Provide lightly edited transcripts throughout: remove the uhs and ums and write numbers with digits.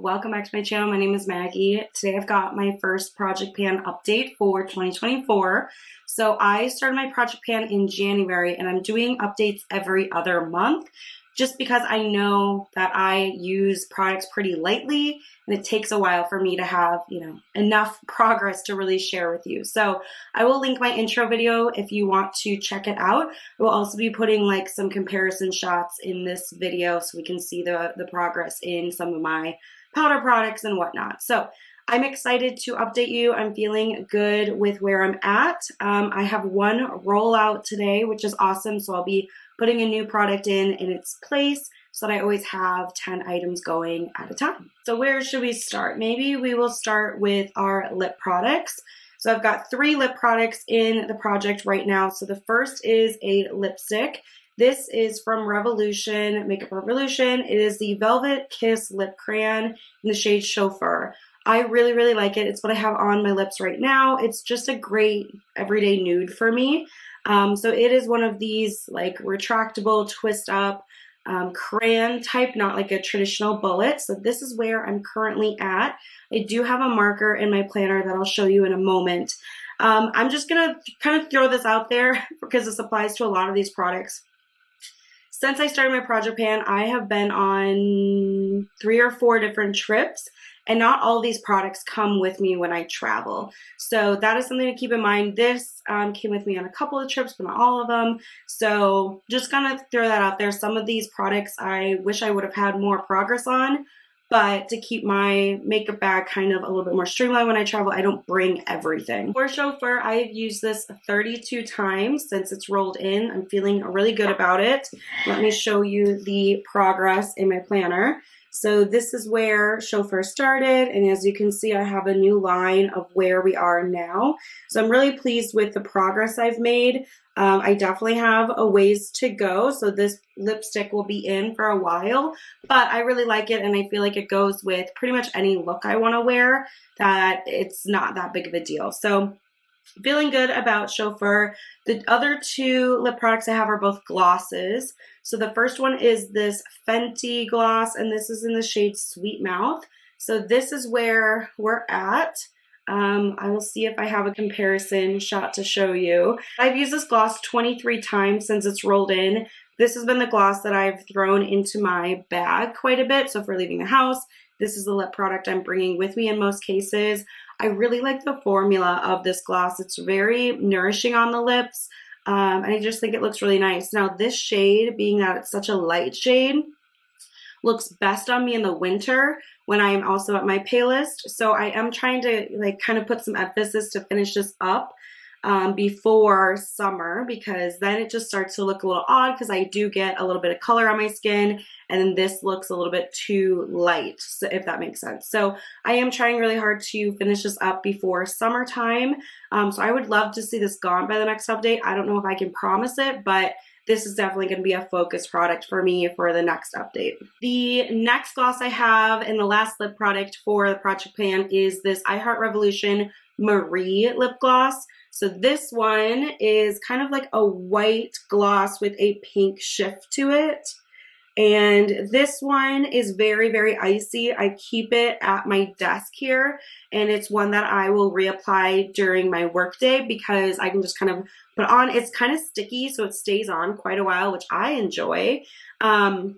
welcome back to my channel. My name is Maggie. Today I've got my first project pan update for 2024. So I started my project pan in January and I'm doing updates every other month just because I know that I use products pretty lightly and it takes a while for me to have, enough progress to really share with you. So I will link my intro video if you want to check it out. I will also be putting like some comparison shots in this video so we can see the progress in some of my powder products and whatnot. So I'm excited to update you. I'm feeling good with where I'm at. I have one rollout today, which is awesome. So I'll be putting a new product in its place so that I always have 10 items going at a time. So where should we start? Maybe we will start with our lip products. So I've got 3 lip products in the project right now. So the first is a lipstick. This is from Revolution, Makeup Revolution. It is the Velvet Kiss Lip Crayon in the shade Chauffeur. I really, really like it. It's what I have on my lips right now. It's just a great everyday nude for me. So it is one of these like retractable, twist up crayon type, not like a traditional bullet. So this is where I'm currently at. I do have a marker in my planner that I'll show you in a moment. I'm just going to kind of throw this out there because this applies to a lot of these products. Since I started my project pan, I have been on 3 or 4 different trips, and not all of these products come with me when I travel. So that is something to keep in mind. This came with me on a couple of trips, but not all of them. So just gonna throw that out there. Some of these products I wish I would have had more progress on, but to keep my makeup bag kind of a little bit more streamlined when I travel, I don't bring everything. For Chauffeur, I have used this 32 times since it's rolled in. I'm feeling really good about it. Let me show you the progress in my planner. So this is where Chauffeur started, and as you can see, I have a new line of where we are now. So I'm really pleased with the progress I've made. I definitely have a ways to go, so this lipstick will be in for a while, but I really like it, and I feel like it goes with pretty much any look I want to wear, that it's not that big of a deal. So feeling good about Chauffeur. The other 2 lip products I have are both glosses. So the first one is this Fenty gloss, and this is in the shade Sweet Mouth. So this is where we're at. I will see if I have a comparison shot to show you. I've used this gloss 23 times since it's rolled in. This has been the gloss that I've thrown into my bag quite a bit. So if we're leaving the house, this is the lip product I'm bringing with me in most cases. I really like the formula of this gloss. It's very nourishing on the lips, and I just think it looks really nice. Now this shade, being that it's such a light shade, looks best on me in the winter when I am also at my palest. So I am trying to like kind of put some emphasis to finish this up before summer, because then it just starts to look a little odd because I do get a little bit of color on my skin, and then this looks a little bit too light, so if that makes sense. So I am trying really hard to finish this up before summertime. So I would love to see this gone by the next update. I don't know if I can promise it, but this is definitely going to be a focus product for me for the next update. The next gloss I have and the last lip product for the project pan is this I Heart Revolution Marie lip gloss. So this one is kind of like a white gloss with a pink shift to it. And this one is very, very icy. I keep it at my desk here, and it's one that I will reapply during my workday because I can just kind of put it on. It's kind of sticky, so it stays on quite a while, which I enjoy. And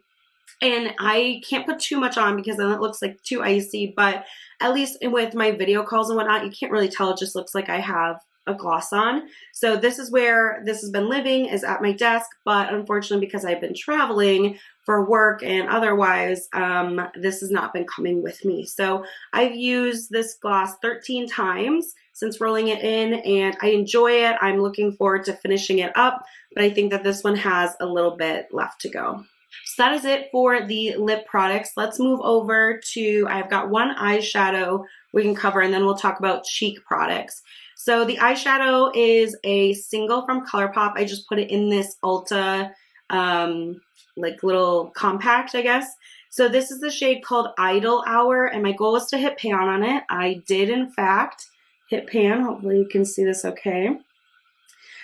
I can't put too much on because then it looks like too icy, but at least with my video calls and whatnot, you can't really tell. It just looks like I have a gloss on. So this is where this has been living, is at my desk, but unfortunately because I've been traveling for work and otherwise, this has not been coming with me. So I've used this gloss 13 times since rolling it in, and I enjoy it. I'm looking forward to finishing it up, but I think that this one has a little bit left to go. So that is it for the lip products. Let's move over to, I've got one eyeshadow we can cover, and then we'll talk about cheek products. So the eyeshadow is a single from ColourPop. I just put it in this Ulta like little compact, I guess. So this is the shade called Idle Hour, and my goal was to hit pan on it. I did in fact hit pan. Hopefully you can see this okay.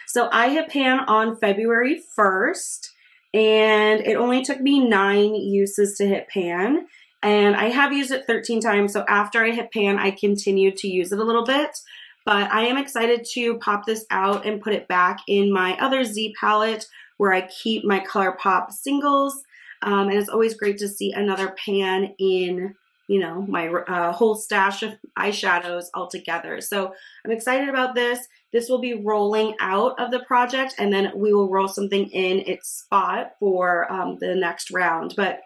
So I hit pan on February 1st, and it only took me 9 uses to hit pan. and I have used it 13 times. So after I hit pan, I continued to use it a little bit. But I am excited to pop this out and put it back in my other Z palette where I keep my ColourPop singles. And it's always great to see another pan in, you know, my whole stash of eyeshadows all together. So I'm excited about this. This will be rolling out of the project, and then we will roll something in its spot for the next round. But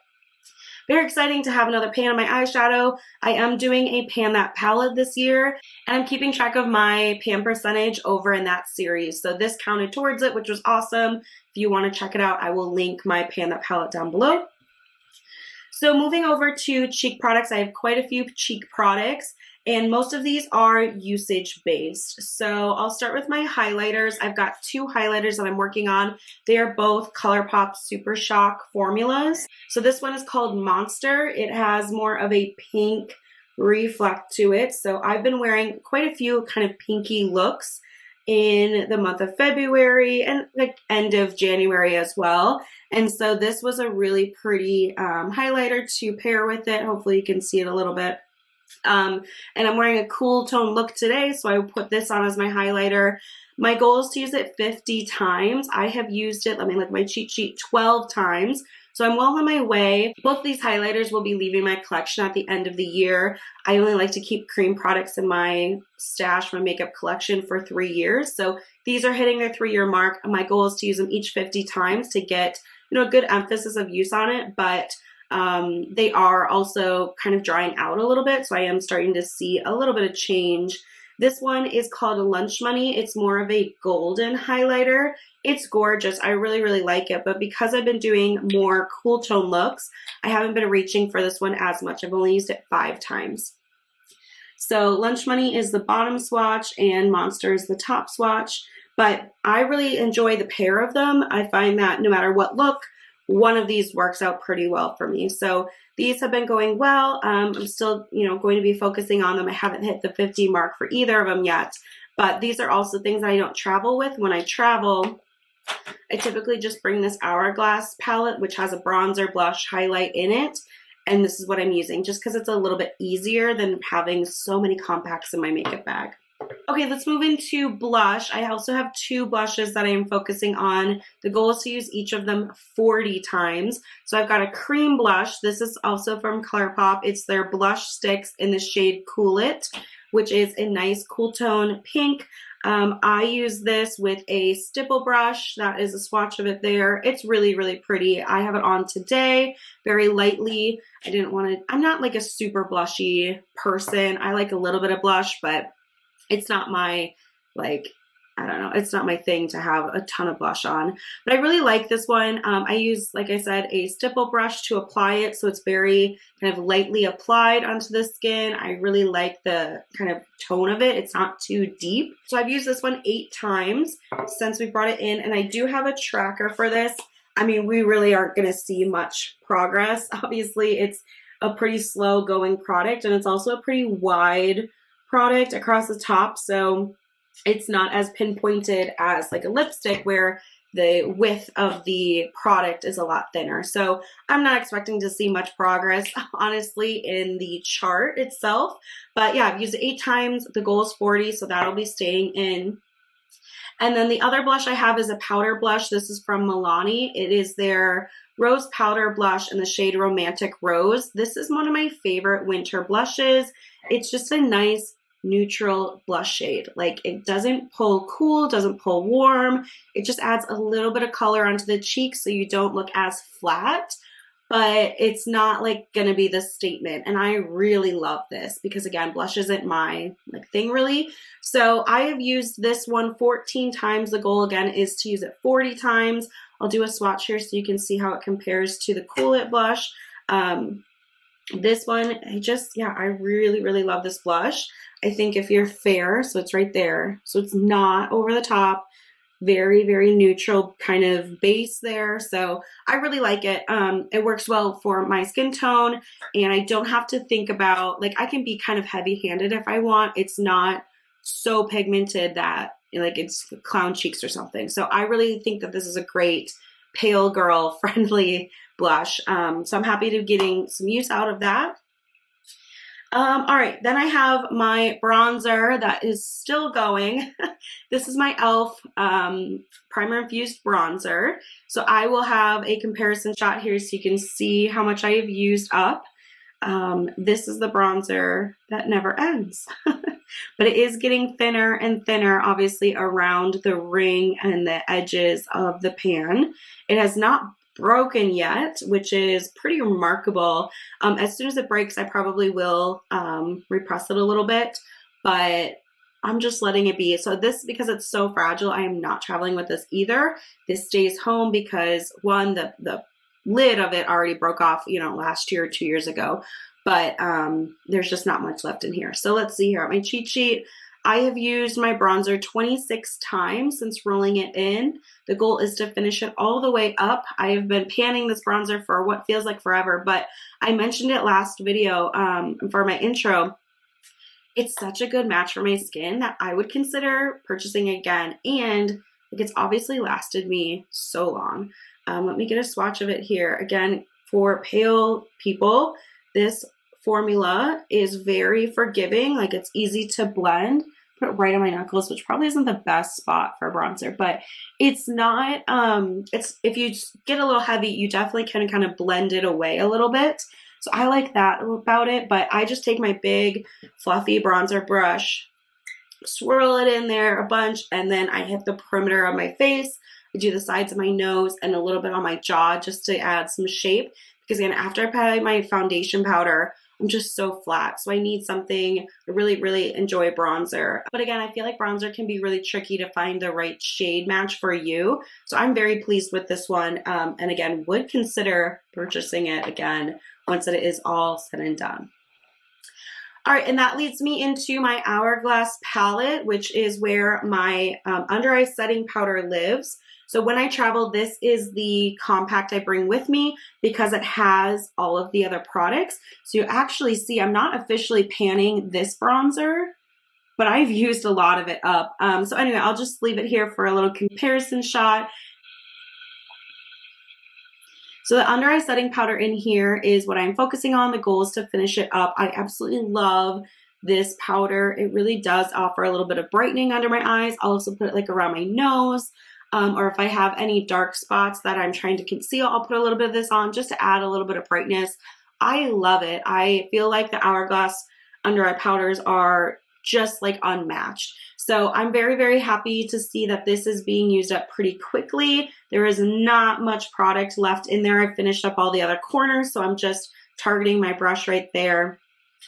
very exciting to have another pan on my eyeshadow. I am doing a Pan That palette this year, and I'm keeping track of my pan percentage over in that series. So this counted towards it, which was awesome. If you want to check it out, I will link my Pan That palette down below. So moving over to cheek products, I have quite a few cheek products, and most of these are usage based. So I'll start with my highlighters. I've got two highlighters that I'm working on. They are both ColourPop Super Shock formulas. So this one is called Monster. It has more of a pink reflect to it. So I've been wearing quite a few kind of pinky looks in the month of February and like end of January as well. And so this was a really pretty highlighter to pair with it. Hopefully you can see it a little bit. And I'm wearing a cool tone look today, so I will put this on as my highlighter. My goal is to use it 50 times. I have used it, let me look at my cheat sheet, 12 times. So I'm well on my way. Both these highlighters will be leaving my collection at the end of the year. I only like to keep cream products in my stash, my makeup collection, for 3 years. So these are hitting their 3-year mark. My goal is to use them each 50 times to get, you know, a good emphasis of use on it, but they are also kind of drying out a little bit. So I am starting to see a little bit of change. This one is called Lunch Money. It's more of a golden highlighter. It's gorgeous. I really, really like it. But because I've been doing more cool tone looks, I haven't been reaching for this one as much. I've only used it 5 times. So Lunch Money is the bottom swatch and Monster is the top swatch. But I really enjoy the pair of them. I find that no matter what look, one of these works out pretty well for me. So these have been going well. I'm still, you know, going to be focusing on them. I haven't hit the 50 mark for either of them yet, but these are also things that I don't travel with. When I travel, I typically just bring this Hourglass palette, which has a bronzer, blush, highlight in it. And this is what I'm using just because it's a little bit easier than having so many compacts in my makeup bag. Okay, let's move into blush. I also have 2 blushes that I am focusing on. The goal is to use each of them 40 times. So I've got a cream blush. This is also from ColourPop. It's their blush sticks in the shade Cool It, which is a nice cool tone pink. I use this with a stipple brush. That is a swatch of it there. It's really, really pretty. I have it on today, very lightly. I'm not like a super blushy person. I like a little bit of blush, but it's not my, like, I don't know, it's not my thing to have a ton of blush on. But I really like this one. I use, like I said, a stipple brush to apply it, so it's very kind of lightly applied onto the skin. I really like the kind of tone of it. It's not too deep. So I've used this one 8 times since we brought it in, and I do have a tracker for this. I mean, we really aren't going to see much progress. Obviously, it's a pretty slow going product, and it's also a pretty wide product across the top, so it's not as pinpointed as like a lipstick where the width of the product is a lot thinner. So I'm not expecting to see much progress, honestly, in the chart itself. But yeah, I've used it 8 times. The goal is 40, so that'll be staying in. And then the other blush I have is a powder blush. This is from Milani. It is their Rose Powder Blush in the shade Romantic Rose. This is one of my favorite winter blushes. It's just a nice neutral blush shade. Like, it doesn't pull cool, doesn't pull warm. It just adds a little bit of color onto the cheeks so you don't look as flat, but it's not like gonna be the statement. And I really love this because, again, blush isn't my like thing really. So I have used this one 14 times. The goal again is to use it 40 times. I'll do a swatch here so you can see how it compares to the Cool It blush. This one, I really, really love this blush. I think if you're fair, so it's right there. So it's not over the top, very, very neutral kind of base there. So I really like it. It works well for my skin tone, and I don't have to think about, like, I can be kind of heavy-handed if I want. It's not so pigmented that, like, it's clown cheeks or something. So I really think that this is a great pale girl friendly blush. So I'm happy to be getting some use out of that. All right, then I have my bronzer that is still going. This is my e.l.f. Primer Infused Bronzer. So I will have a comparison shot here so you can see how much I have used up. This is the bronzer that never ends. But it is getting thinner and thinner, obviously, around the ring and the edges of the pan. It has not broken yet, which is pretty remarkable. As soon as it breaks, I probably will repress it a little bit, but I'm just letting it be. So this, because it's so fragile, I am not traveling with this either. This stays home because, one, the lid of it already broke off, last year or 2 years ago, but there's just not much left in here. So let's see here at my cheat sheet. I have used my bronzer 26 times since rolling it in. The goal is to finish it all the way up. I have been panning this bronzer for what feels like forever, but I mentioned it last video for my intro. It's such a good match for my skin that I would consider purchasing again, and it's obviously lasted me so long. Let me get a swatch of it here. Again, for pale people, this formula is very forgiving. Like, it's easy to blend. Put it right on my knuckles, which probably isn't the best spot for a bronzer, but it's not, if you get a little heavy, you definitely can kind of blend it away a little bit. So I like that about it, but I just take my big fluffy bronzer brush, swirl it in there a bunch, and then I hit the perimeter of my face. I do the sides of my nose and a little bit on my jaw just to add some shape. Because again, after I apply my foundation powder, I'm just so flat. So I need something, I really, really enjoy bronzer. But again, I feel like bronzer can be really tricky to find the right shade match for you. So I'm very pleased with this one. And again, would consider purchasing it again once it is all said and done. All right, and that leads me into my Hourglass palette, which is where my under eye setting powder lives. So when I travel, this is the compact I bring with me because it has all of the other products. So you actually see I'm not officially panning this bronzer, but I've used a lot of it up. So anyway, I'll just leave it here for a little comparison shot. So the under eye setting powder in here is what I'm focusing on. The goal is to finish it up. I absolutely love this powder. It really does offer a little bit of brightening under my eyes. I'll also put it like around my nose. Or if I have any dark spots that I'm trying to conceal, I'll put a little bit of this on just to add a little bit of brightness. I love it. I feel like the Hourglass under eye powders are just like unmatched. So I'm very, very happy to see that this is being used up pretty quickly. There is not much product left in there. I've finished up all the other corners, so I'm just targeting my brush right there.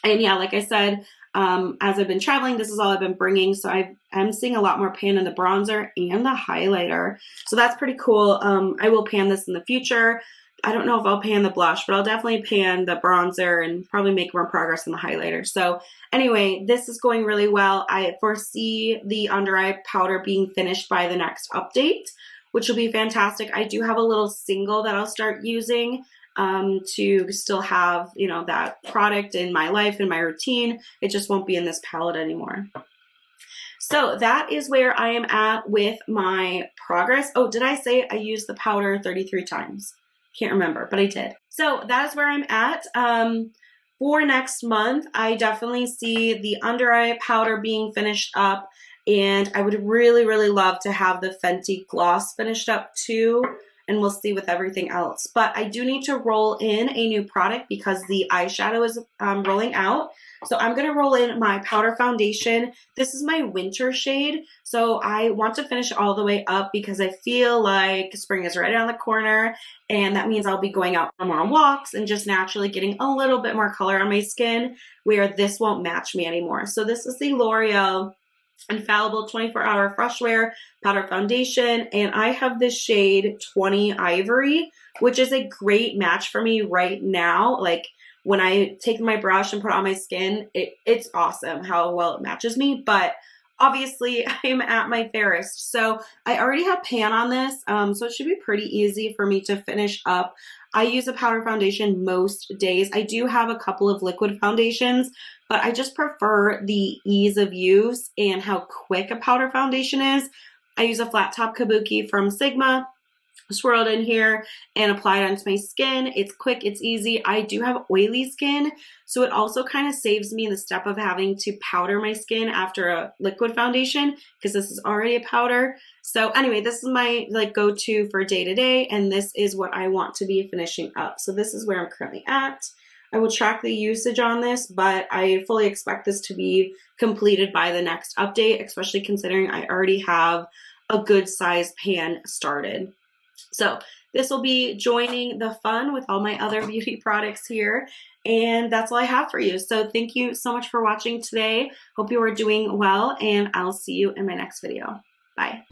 And yeah, like I said, as I've been traveling, this is all I've been bringing. So I'm seeing a lot more pan in the bronzer and the highlighter. So that's pretty cool. I will pan this in the future. I don't know if I'll pan the blush, but I'll definitely pan the bronzer and probably make more progress on the highlighter. So anyway, this is going really well. I foresee the under eye powder being finished by the next update, which will be fantastic. I do have a little single that I'll start using to still have, that product in my life, in my routine. It just won't be in this palette anymore. So that is where I am at with my progress. Oh, did I say I used the powder 33 times? Can't remember, but I did. So that is where I'm at. For next month, I definitely see the under eye powder being finished up, and I would really, really love to have the Fenty gloss finished up too, and we'll see with everything else. But I do need to roll in a new product because the eyeshadow is rolling out. So I'm going to roll in my powder foundation. This is my winter shade. So I want to finish all the way up because I feel like spring is right around the corner, and that means I'll be going out for more walks and just naturally getting a little bit more color on my skin where this won't match me anymore. So this is the L'Oreal Infallible 24-Hour Fresh Wear Powder Foundation, and I have this shade 20 Ivory, which is a great match for me right now. Like, when I take my brush and put it on my skin, it's awesome how well it matches me, but obviously I'm at my fairest. So I already have pan on this, so it should be pretty easy for me to finish up. I use a powder foundation most days. I do have a couple of liquid foundations, but I just prefer the ease of use and how quick a powder foundation is. I use a flat top kabuki from Sigma. swirl it in here and apply it onto my skin. It's quick, it's easy. I do have oily skin, so it also kind of saves me the step of having to powder my skin after a liquid foundation, because this is already a powder. So anyway, this is my like go-to for day to day, and this is what I want to be finishing up. So this is where I'm currently at. I will track the usage on this, but I fully expect this to be completed by the next update, especially considering I already have a good size pan started. So this will be joining the fun with all my other beauty products here. And that's all I have for you. So thank you so much for watching today. Hope you are doing well, and I'll see you in my next video. Bye.